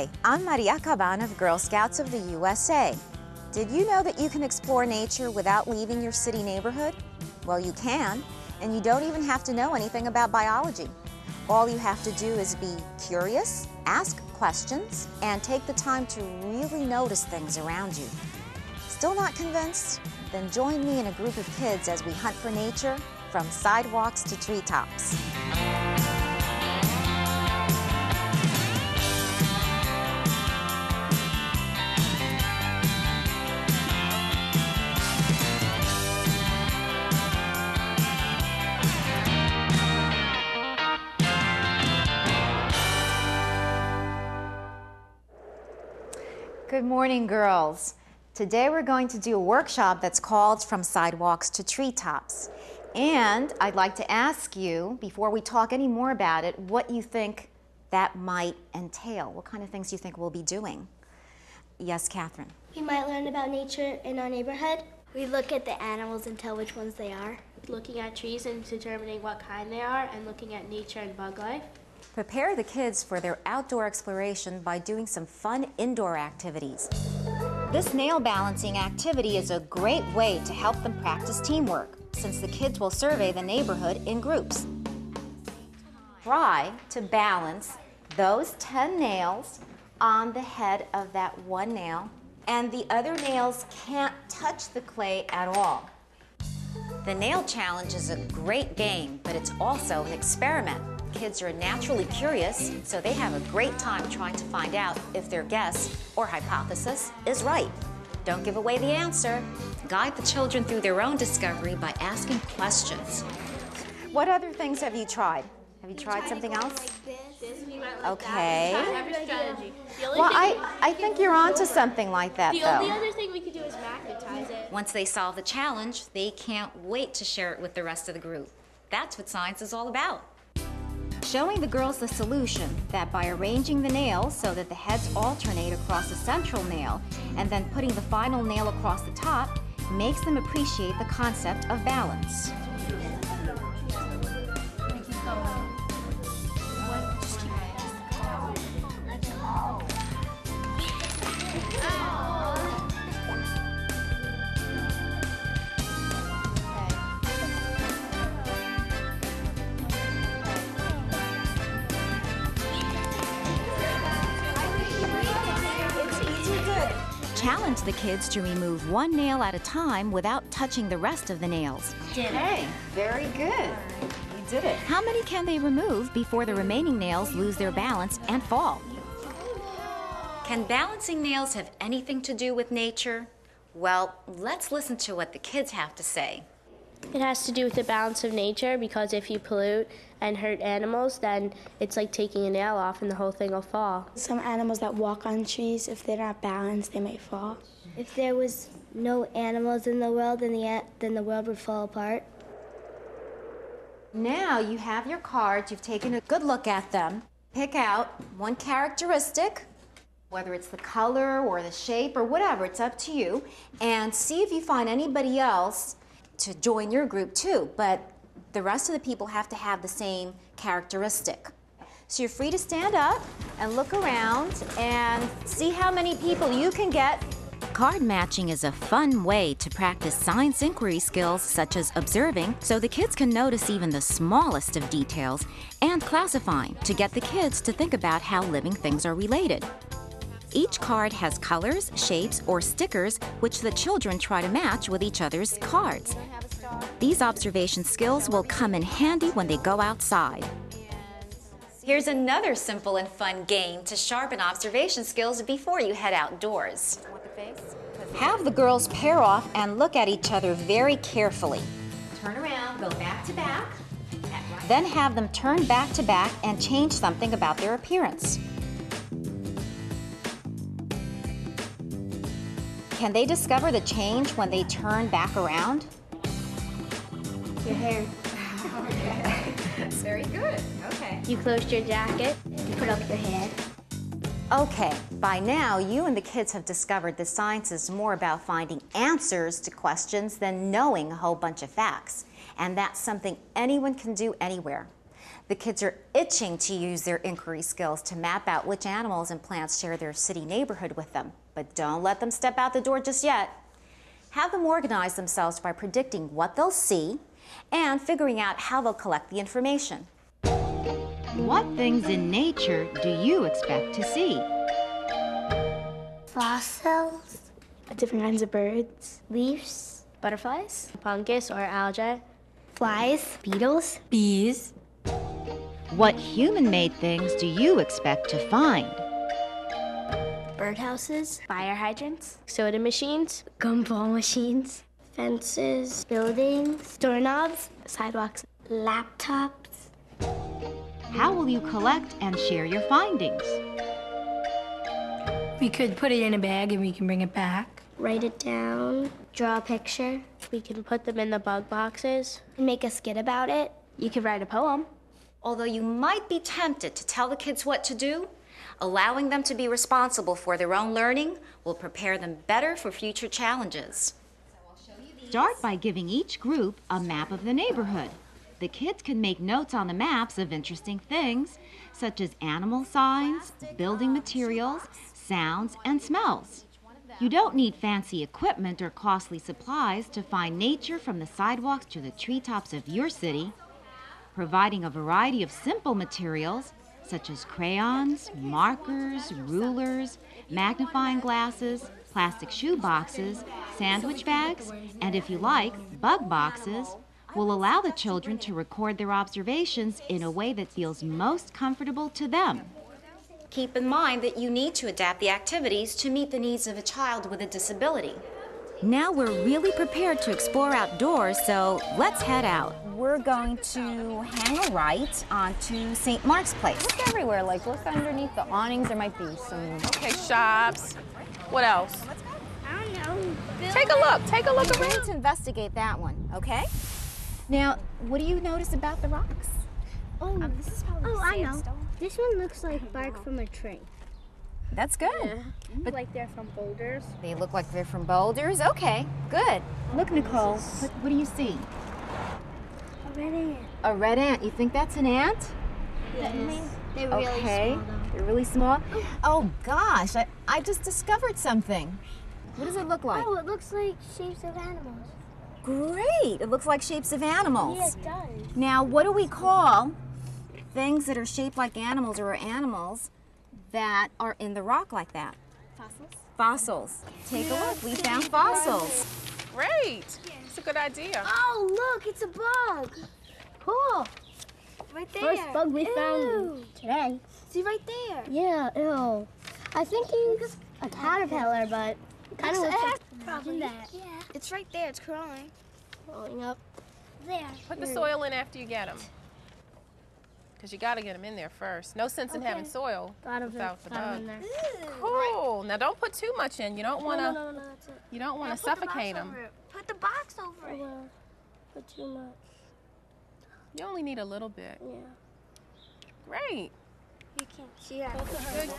Hi, I'm Maria Caban of Girl Scouts of the USA. Did you know that you can explore nature without leaving your city neighborhood? Well, you can, and you don't even have to know anything about biology. All you have to do is be curious, ask questions, and take the time to really notice things around you. Still not convinced? Then join me in a group of kids as we hunt for nature from sidewalks to treetops. Good morning, girls. Today we're going to do a workshop that's called From Sidewalks to Treetops. And I'd like to ask you, before we talk any more about it, what you think that might entail. What kind of things you think we'll be doing? Yes, Catherine? We might learn about nature in our neighborhood. We look at the animals and tell which ones they are. Looking at trees and determining what kind they are, and looking at nature and bug life. Prepare the kids for their outdoor exploration by doing some fun indoor activities. This nail balancing activity is a great way to help them practice teamwork, since the kids will survey the neighborhood in groups. Try to balance those 10 nails on the head of that one nail, and the other nails can't touch the clay at all. The nail challenge is a great game, but it's also an experiment. Kids are naturally curious, so they have a great time trying to find out if their guess or hypothesis is right. Don't give away the answer. Guide the children through their own discovery by asking questions. What other things have you tried? Have you tried something else? Okay. Well, I think you're onto something like that, though. The only other thing we could do is magnetize it. Once they solve the challenge, they can't wait to share it with the rest of the group. That's what science is all about. Showing the girls the solution that by arranging the nails so that the heads alternate across a central nail and then putting the final nail across the top makes them appreciate the concept of balance. Challenge the kids to remove one nail at a time without touching the rest of the nails. Okay, very good. You did it. How many can they remove before the remaining nails lose their balance and fall? Can balancing nails have anything to do with nature? Well, let's listen to what the kids have to say. It has to do with the balance of nature, because if you pollute and hurt animals, then it's like taking a nail off and the whole thing will fall. Some animals that walk on trees, if they're not balanced, they may fall. If there was no animals in the world, then the world would fall apart. Now you have your cards, you've taken a good look at them. Pick out one characteristic, whether it's the color or the shape or whatever, it's up to you, and see if you find anybody else to join your group too, but the rest of the people have to have the same characteristic. So you're free to stand up and look around and see how many people you can get. Card matching is a fun way to practice science inquiry skills such as observing, so the kids can notice even the smallest of details, and classifying to get the kids to think about how living things are related. Each card has colors, shapes, or stickers which the children try to match with each other's cards. These observation skills will come in handy when they go outside. Here's another simple and fun game to sharpen observation skills before you head outdoors. Have the girls pair off and look at each other very carefully. Turn around, go back to back. Then have them turn back to back and change something about their appearance. Can they discover the change when they turn back around? Your hair. Okay. Very good. Okay. You closed your jacket. You put up your head. Okay, by now you and the kids have discovered that science is more about finding answers to questions than knowing a whole bunch of facts. And that's something anyone can do anywhere. The kids are itching to use their inquiry skills to map out which animals and plants share their city neighborhood with them. But don't let them step out the door just yet. Have them organize themselves by predicting what they'll see and figuring out how they'll collect the information. What things in nature do you expect to see? Fossils, Different kinds of birds. leaves, Butterflies, fungus, or algae. flies, beetles, Bees. What human-made things do you expect to find? birdhouses, Fire hydrants, soda machines, gumball machines, fences, buildings, doorknobs, sidewalks, laptops. How will you collect and share your findings? We could put it in a bag and we can bring it back. Write it down, draw a picture, We can put them in the bug boxes. and make a skit about it. You could write a poem. Although you might be tempted to tell the kids what to do, allowing them to be responsible for their own learning will prepare them better for future challenges. Start by giving each group a map of the neighborhood. The kids can make notes on the maps of interesting things, such as animal signs, building materials, sounds, and smells. You don't need fancy equipment or costly supplies to find nature from the sidewalks to the treetops of your city. Providing a variety of simple materials, such as crayons, markers, rulers, magnifying glasses, plastic shoe boxes, sandwich bags, and if you like, bug boxes, will allow the children to record their observations in a way that feels most comfortable to them. Keep in mind that you need to adapt the activities to meet the needs of a child with a disability. Now we're really prepared to explore outdoors, so let's head out. We're going to hang a right onto St. Mark's Place. Look everywhere, like look underneath the awnings, there might be some. Okay, shops. What else? I don't know. Take a look We around. need to investigate that one, okay? Now, what do you notice about the rocks? This is probably I know. This one looks like bark from a tree. That's good. Like they're from boulders. They look like they're from boulders. Okay, good. Look, Nicole, what do you see? A red ant. A red ant. You think that's an ant? Yes. They're really Okay. small though. They're really small. Oh gosh, I just discovered something. What does it look like? Oh, it looks like shapes of animals. Great. It looks like shapes of animals. Yeah, it does. Now, what do we call things that are shaped like animals or animals that are in the rock like that? Fossils. Fossils. Take a look. We found fossils. Great. It's a good idea. Oh, look, it's a bug. Cool. Right there. First bug we found today. See right there. Yeah, ew. I think he's a caterpillar, but kind of looks like Probably that. Yeah. It's right there. It's crawling. crawling up. There. Put the soil in after you get them. Because you got to get them in there first. No sense in having soil Got him without the got him bug. in there. Cool. Now don't put too much in. You don't want to. No, that's it. You don't want to suffocate them. Put the box over it. Put too much. You only need a little bit. Yeah. Great. You can't see that. Good.